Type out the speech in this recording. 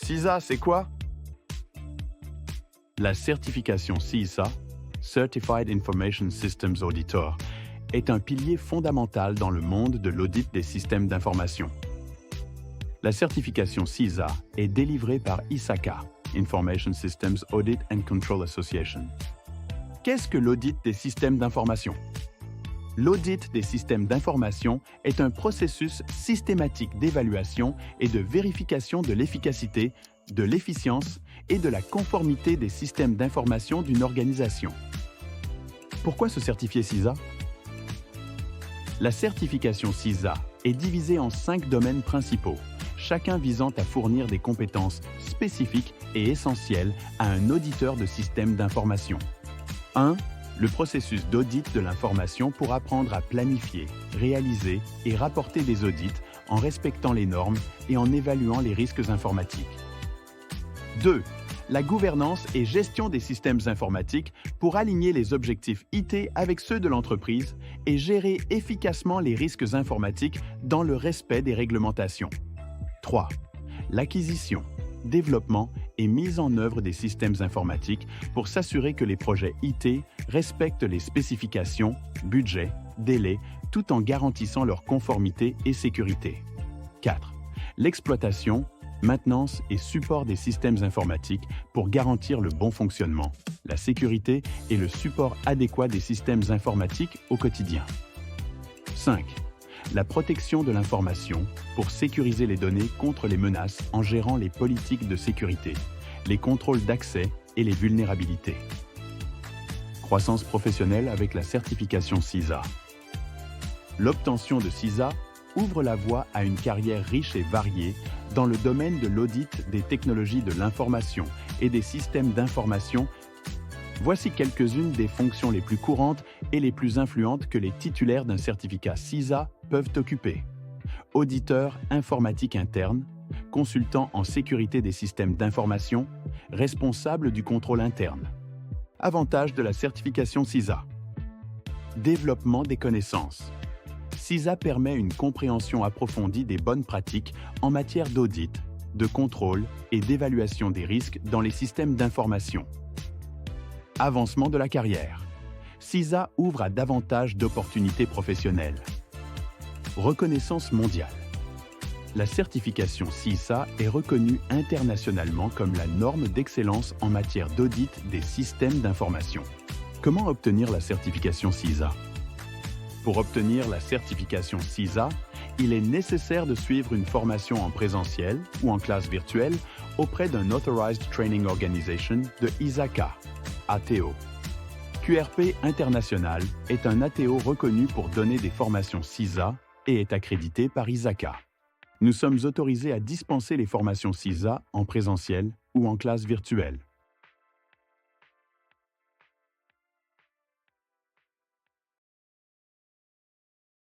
CISA, c'est quoi? La certification CISA, Certified Information Systems Auditor, est un pilier fondamental dans le monde de l'audit des systèmes d'information. La certification CISA est délivrée par ISACA, Information Systems Audit and Control Association. Qu'est-ce que l'audit des systèmes d'information? L'audit des systèmes d'information est un processus systématique d'évaluation et de vérification de l'efficacité, de l'efficience et de la conformité des systèmes d'information d'une organisation. Pourquoi se certifier CISA? La certification CISA est divisée en 5 domaines principaux, chacun visant à fournir des compétences spécifiques et essentielles à un auditeur de systèmes d'information. 1. Le processus d'audit de l'information pour apprendre à planifier, réaliser et rapporter des audits en respectant les normes et en évaluant les risques informatiques. 2. La gouvernance et gestion des systèmes informatiques pour aligner les objectifs IT avec ceux de l'entreprise et gérer efficacement les risques informatiques dans le respect des réglementations. 3. L'acquisition, développement et mise en œuvre des systèmes informatiques pour s'assurer que les projets IT respectent les spécifications, budgets, délais, tout en garantissant leur conformité et sécurité. 4. L'exploitation, maintenance et support des systèmes informatiques pour garantir le bon fonctionnement, la sécurité et le support adéquat des systèmes informatiques au quotidien. 5. La protection de l'information pour sécuriser les données contre les menaces en gérant les politiques de sécurité, les contrôles d'accès et les vulnérabilités. Croissance professionnelle avec la certification CISA. L'obtention de CISA ouvre la voie à une carrière riche et variée dans le domaine de l'audit des technologies de l'information et des systèmes d'information. Voici quelques-unes des fonctions les plus courantes et les plus influentes que les titulaires d'un certificat CISA peuvent occuper. Auditeur informatique interne, consultant en sécurité des systèmes d'information, responsable du contrôle interne. Avantages de la certification CISA. Développement des connaissances. CISA permet une compréhension approfondie des bonnes pratiques en matière d'audit, de contrôle et d'évaluation des risques dans les systèmes d'information. Avancement de la carrière. CISA ouvre à davantage d'opportunités professionnelles. Reconnaissance mondiale. La certification CISA est reconnue internationalement comme la norme d'excellence en matière d'audit des systèmes d'information. Comment obtenir la certification CISA? Pour obtenir la certification CISA, il est nécessaire de suivre une formation en présentiel ou en classe virtuelle auprès d'un Authorized Training Organization de ISACA, ATO. QRP International est un ATO reconnu pour donner des formations CISA et est accrédité par ISACA. Nous sommes autorisés à dispenser les formations CISA en présentiel ou en classe virtuelle.